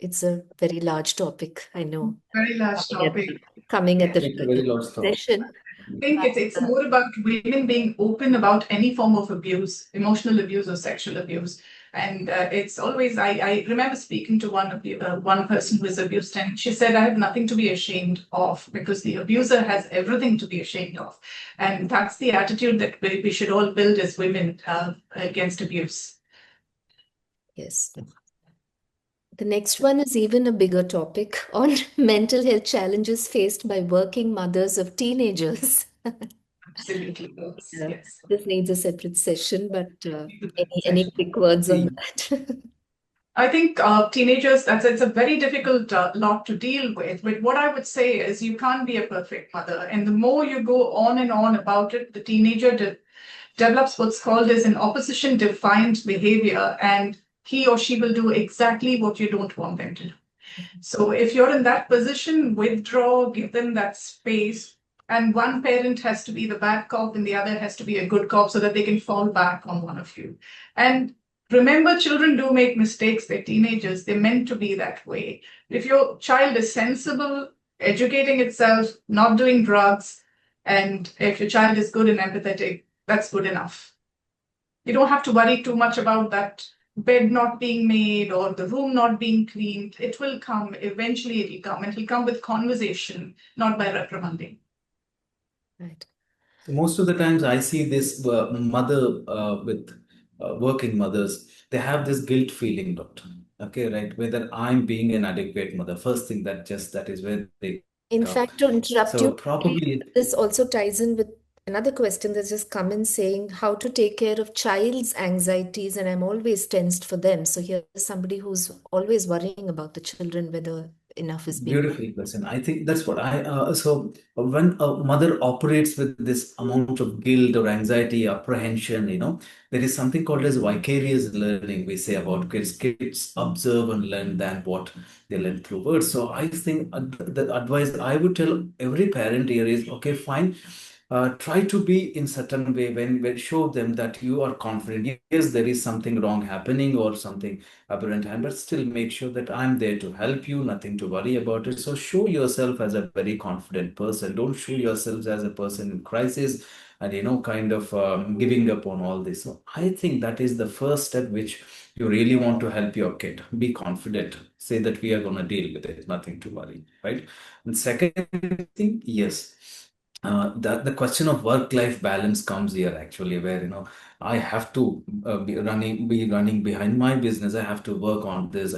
It's a very large topic, I know. Very large topic. Coming at the It's a very large topic. session. I think it's more about women being open about any form of abuse, emotional abuse or sexual abuse. And it's always, I remember speaking to one person who was abused, and she said, I have nothing to be ashamed of, because the abuser has everything to be ashamed of. And that's the attitude that we should all build as women against abuse. Yes. The next one is even a bigger topic on mental health challenges faced by working mothers of teenagers. Absolutely. Yes. This needs a separate session, but any quick words on that? I think teenagers, it's a very difficult lot to deal with. But what I would say is you can't be a perfect mother. And the more you go on and on about it, the teenager develops what's called as an opposition defiant behavior. And he or she will do exactly what you don't want them to do. So if you're in that position, withdraw, give them that space. And one parent has to be the bad cop and the other has to be a good cop, so that they can fall back on one of you. And remember, children do make mistakes. They're teenagers. They're meant to be that way. If your child is sensible, educating itself, not doing drugs, and if your child is good and empathetic, that's good enough. You don't have to worry too much about that bed not being made or the room not being cleaned. It will come. Eventually it will come. And it will come with conversation, not by reprimanding. Right. So most of the times I see this mother with working mothers, they have this guilt feeling, doctor. Okay, right? Whether I'm being an adequate mother. First thing that is where they In come. fact, to interrupt So you, probably this also ties in with another question that's just come in saying how to take care of child's anxieties, and I'm always tensed for them. So here's somebody who's always worrying about the children, whether enough is being done. beautiful question. I think that's what so when a mother operates with this amount of guilt or anxiety, apprehension, there is something called as vicarious learning. We say about kids. Kids observe and learn than what they learn through words. So I think the advice I would tell every parent here is, okay, fine. Try to be in certain way when show them that you are confident. Yes, there is something wrong happening or something aberrant, but still make sure that I'm there to help you, nothing to worry about it. So show yourself as a very confident person. Don't show yourselves as a person in crisis and kind of giving up on all this. So I think that is the first step which you really want to help your kid. Be confident. Say that we are going to deal with it, nothing to worry, right? And second thing, yes, the question of work-life balance comes here actually, where I have to be running behind my business. I have to work on this.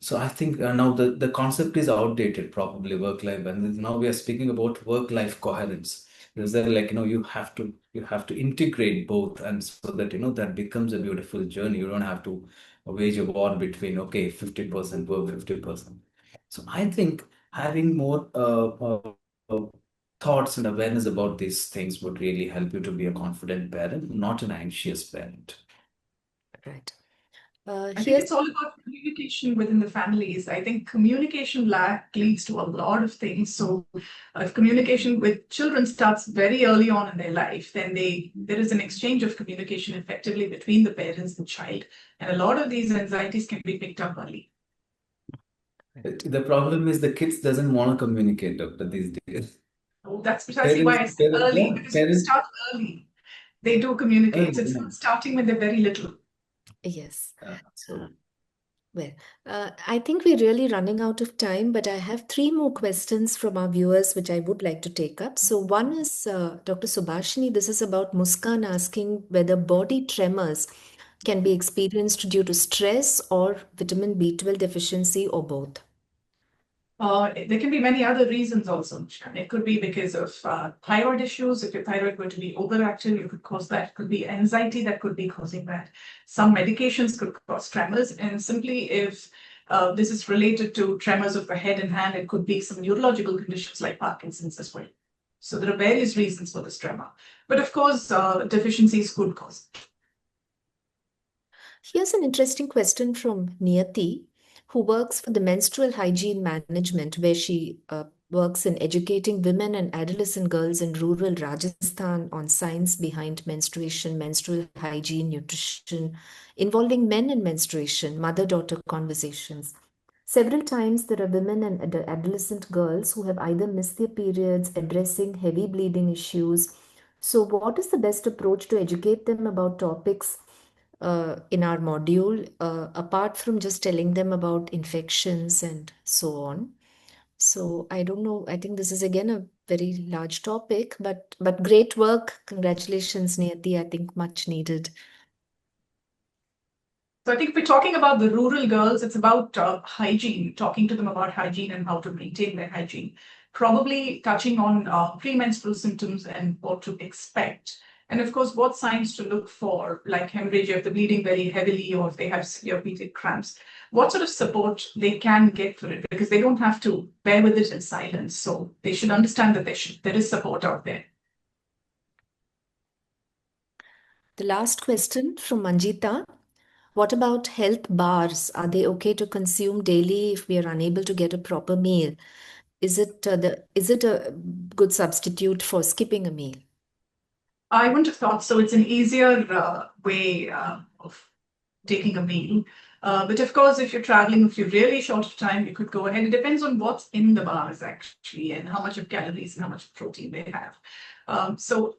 So I think now the concept is outdated, probably work-life balance. Now we are speaking about work-life coherence. Is that like you have to integrate both, and so that that becomes a beautiful journey. You don't have to wage a war between, okay, 50% work, 50%. So I think having more thoughts and awareness about these things would really help you to be a confident parent, not an anxious parent. Right. I think it's all about communication within the families. I think communication lack leads to a lot of things. So if communication with children starts very early on in their life, then there is an exchange of communication effectively between the parents and child. And a lot of these anxieties can be picked up early. The problem is the kids doesn't want to communicate, doctor, these days. Oh, that's precisely why I said early, because if you start early, they do communicate. So it's starting when they're very little. Yes. Well, I think we're really running out of time, but I have three more questions from our viewers, which I would like to take up. So one is Dr. Subhashini. This is about Muskan asking whether body tremors can be experienced due to stress or vitamin B12 deficiency or both? There can be many other reasons also, Muskan. It could be because of thyroid issues. If your thyroid were to be overactive, it could cause that. It could be anxiety that could be causing that. Some medications could cause tremors. And simply if this is related to tremors of the head and hand, it could be some neurological conditions like Parkinson's as well. So there are various reasons for this tremor. But of course, deficiencies could cause it. Here's an interesting question from Niyati, who works for the menstrual hygiene management, where she works in educating women and adolescent girls in rural Rajasthan on science behind menstruation, menstrual hygiene, nutrition, involving men in menstruation, mother-daughter conversations. Several times there are women and adolescent girls who have either missed their periods, addressing heavy bleeding issues. So, what is the best approach to educate them about topics in our module, apart from just telling them about infections and so on? So I don't know. I think this is again a very large topic, but great work. Congratulations, Niyati. I think much needed. So I think if we're talking about the rural girls, it's about hygiene, talking to them about hygiene and how to maintain their hygiene. Probably touching on premenstrual symptoms and what to expect. And of course, what signs to look for, like hemorrhage, if they're bleeding very heavily or if they have severe period cramps, what sort of support they can get for it, because they don't have to bear with it in silence. So they should understand that there is support out there. The last question from Manjita. What about health bars? Are they okay to consume daily if we are unable to get a proper meal? Is it a good substitute for skipping a meal? I wouldn't have thought so. It's an easier way of taking a meal. But of course, if you're traveling, if you're really short of time, you could go ahead. It depends on what's in the bars actually and how much of calories and how much protein they have. So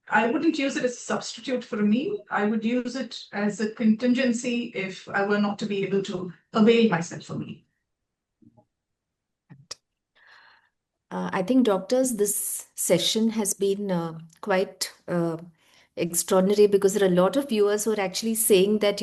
I wouldn't use it as a substitute for a meal. I would use it as a contingency if I were not to be able to avail myself of a meal. I think, doctors, this session has been quite extraordinary, because there are a lot of viewers who are actually saying that,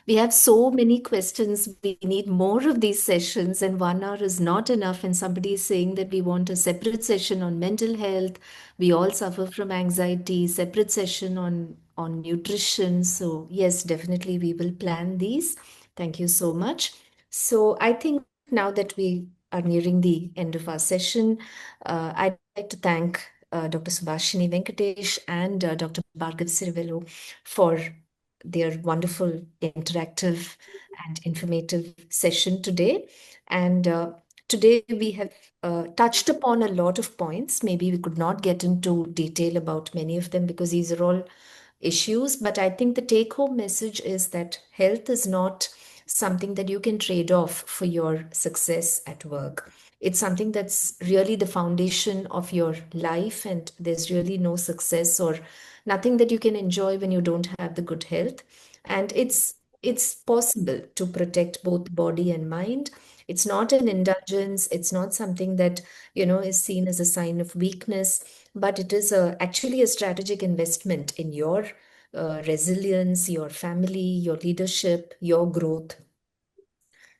we have so many questions, we need more of these sessions, and 1 hour is not enough. And somebody is saying that we want a separate session on mental health. We all suffer from anxiety, separate session on nutrition. So yes, definitely we will plan these. Thank you so much. So I think now that we are nearing the end of our session, I'd like to thank Dr. Subhashini Venkatesh and Dr. Bhargav Sirivellu for their wonderful, interactive, and informative session today. And today we have touched upon a lot of points. Maybe we could not get into detail about many of them because these are all issues, but I think the take home message is that health is not something that you can trade off for your success at work. It's something that's really the foundation of your life, and there's really no success or nothing that you can enjoy when you don't have the good health. And it's possible to protect both body and mind. It's not an indulgence, it's not something that is seen as a sign of weakness, but it is actually a strategic investment in your resilience, your family, your leadership, your growth.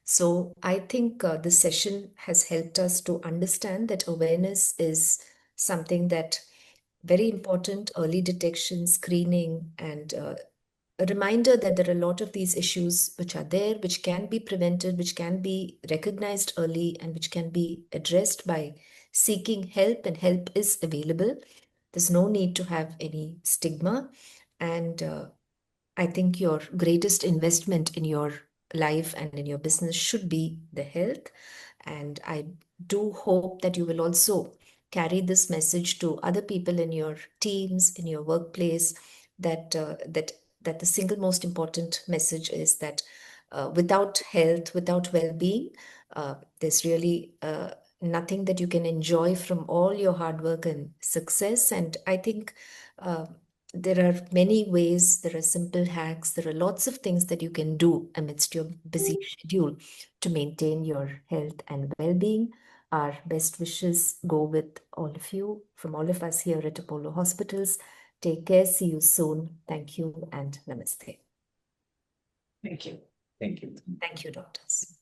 So I think this session has helped us to understand that awareness is something that very important, early detection, screening, and a reminder that there are a lot of these issues which are there, which can be prevented, which can be recognized early, and which can be addressed by seeking help, and help is available. There's no need to have any stigma. And I think your greatest investment in your life and in your business should be the health. And I do hope that you will also carry this message to other people in your teams, in your workplace, that that the single most important message is that without health, without well-being, there's really nothing that you can enjoy from all your hard work and success. And I think uh, there are many ways, there are simple hacks, there are lots of things that you can do amidst your busy schedule to maintain your health and well-being. Our best wishes go with all of you, from all of us here at Apollo Hospitals. Take care. See you soon. Thank you and namaste. Thank you. Thank you. Thank you, doctors.